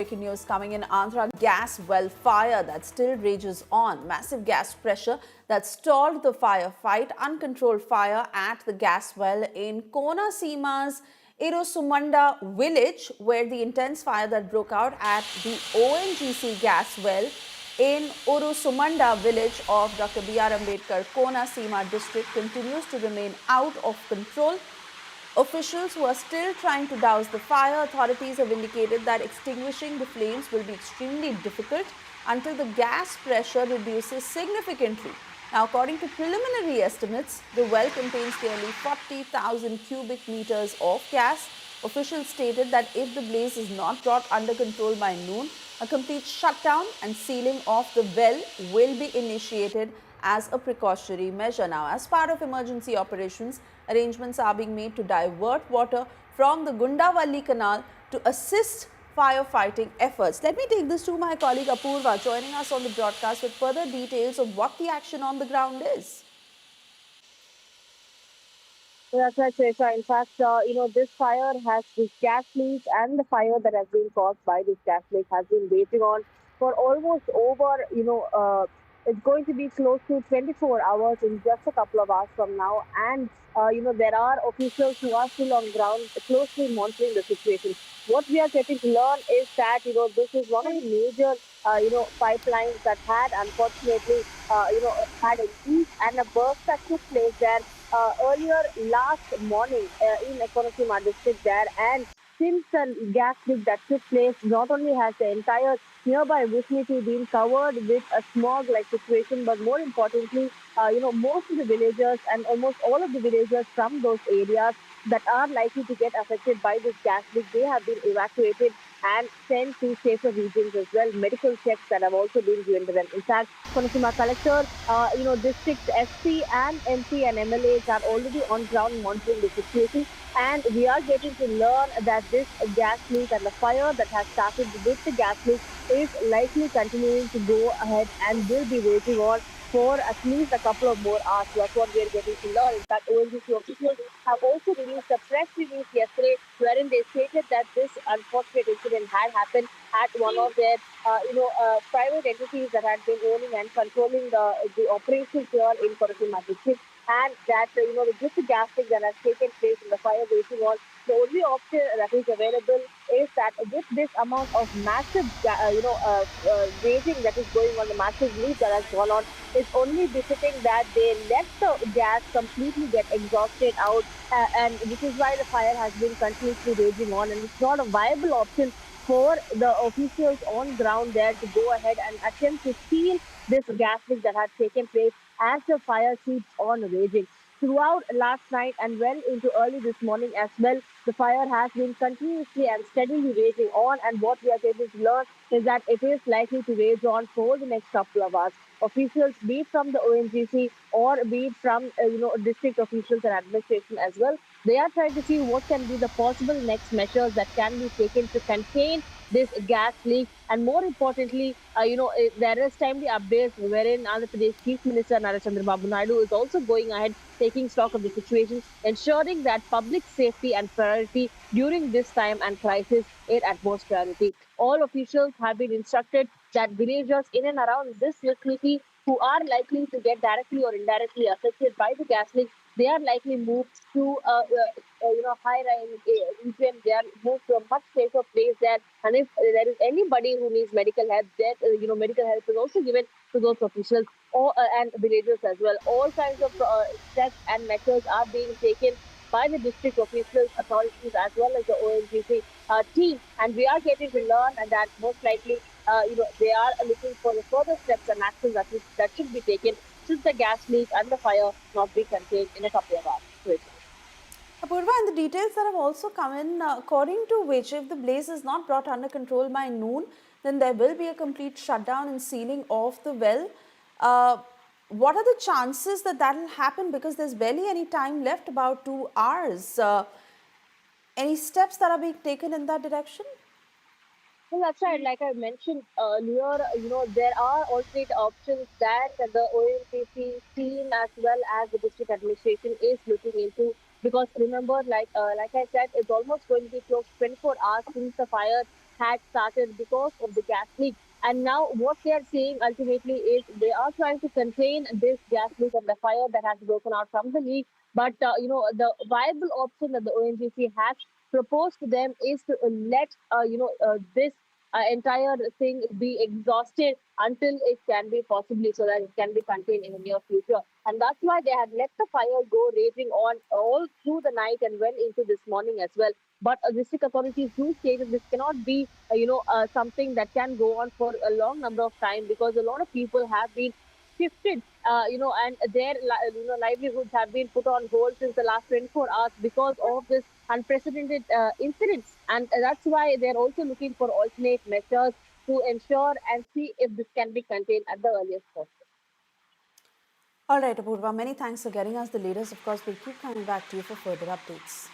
breaking news coming in. Andhra gas well fire that still rages on. Massive gas pressure that stalled the firefight. Uncontrolled fire at the gas well in Konaseema's Erosumanda village, where the intense fire that broke out at the ONGC gas well in Erosumanda village of Dr. B.R. Ambedkar, Konaseema district continues to remain out of control. Officials who are still trying to douse the fire. Authorities have indicated that extinguishing the flames will be extremely difficult until the gas pressure reduces significantly. Now, according to preliminary estimates, the well contains nearly 40,000 cubic meters of gas. Officials stated that if the blaze is not brought under control by noon, a complete shutdown and sealing of the well will be initiated as a precautionary measure. Now, as part of emergency operations, arrangements are being made to divert water from the Gundavalli Canal to assist firefighting efforts. Let me take this to my colleague Apoorva, joining us on the broadcast with further details of what the action on the ground is. That's right, Shresha. In fact, this fire this gas leak and the fire that has been caused by this gas leak has been raging on for almost over, it's going to be close to 24 hours in just a couple of hours from now. And, there are officials who are still on ground closely monitoring the situation. What we are getting to learn is that, this is one of the major, pipelines that had unfortunately, had a leak and a burst that took place there earlier last morning in Konaseema district there. And since the gas leak that took place, not only has the entire nearby vicinity been covered with a smog-like situation, but more importantly, most of the villagers and almost all of the villagers from those areas that are likely to get affected by this gas leak, they have been evacuated and sent to safer regions as well. Medical checks that have also been given to them. In fact, Konaseema collector, district SP and MP and MLAs are already on ground monitoring the situation. And we are getting to learn that this gas leak and the fire that has started with the gas leak is likely continuing to go ahead and will be raging on for at least a couple of more hours. That's what we are getting to learn. In fact, ONGC officials have also released a press release yesterday wherein they stated that this unfortunate incident had happened at one of their, private entities that had been owning and controlling the operations here in Konaseema district. And that, with the gas leak that has taken place in the fire raging on, the only option that is available is that with this amount of massive, raging that is going on, the massive leak that has gone on, it's only befitting that they let the gas completely get exhausted out, and which is why the fire has been continuously raging on, and it's not a viable option for the officials on ground there to go ahead and attempt to seal this gas leak that had taken place as the fire keeps on raging. Throughout last night and well into early this morning as well, the fire has been continuously and steadily raging on, and what we are able to learn is that it is likely to rage on for the next couple of hours. Officials, be it from the ONGC or be it from district officials and administration as well, they are trying to see what can be the possible next measures that can be taken to contain this gas leak. And more importantly, there is timely updates wherein Andhra Pradesh Chief Minister Chandrababu Naidu is also going ahead taking stock of the situation, ensuring that public safety and priority during this time and crisis is at most priority. All officials have been instructed that villagers in and around this locality who are likely to get directly or indirectly affected by the gas leak, they are likely moved to high-rise region. They are moved to a much safer place there. And if there is anybody who needs medical help, there medical help is also given to those officials or and villagers as well. All kinds of steps and measures are being taken by the district officials, authorities, as well as the ONGC team. And we are getting to learn that most likely, they are looking for the further steps and actions that should be taken should the gas leak and the fire not be contained in a couple of hours. Apoorva, and the details that have also come in, according to which if the blaze is not brought under control by noon, then there will be a complete shutdown and sealing of the well. What are the chances that that will happen? Because there's barely any time left, about 2 hours. Any steps that are being taken in that direction? Well, that's right. Like I mentioned earlier, there are alternate options that the ONGC team as well as the district administration is looking into. Because remember, like I said, it's almost going to be close to 24 hours since the fire had started because of the gas leak. And now what they are saying ultimately is they are trying to contain this gas leak and the fire that has broken out from the leak. But the viable option that the ONGC has proposed to them is to let this entire thing be exhausted until it can be possibly so that it can be contained in the near future. And that's why they had let the fire go raging on all through the night and well into this morning as well. But district authorities do say that this cannot be, something that can go on for a long number of time because a lot of people have been shifted, and their livelihoods have been put on hold since the last 24 hours because of this unprecedented incident. And that's why they're also looking for alternate measures to ensure and see if this can be contained at the earliest possible. All right, Apoorva, many thanks for getting us the latest. Of course, we'll keep coming back to you for further updates.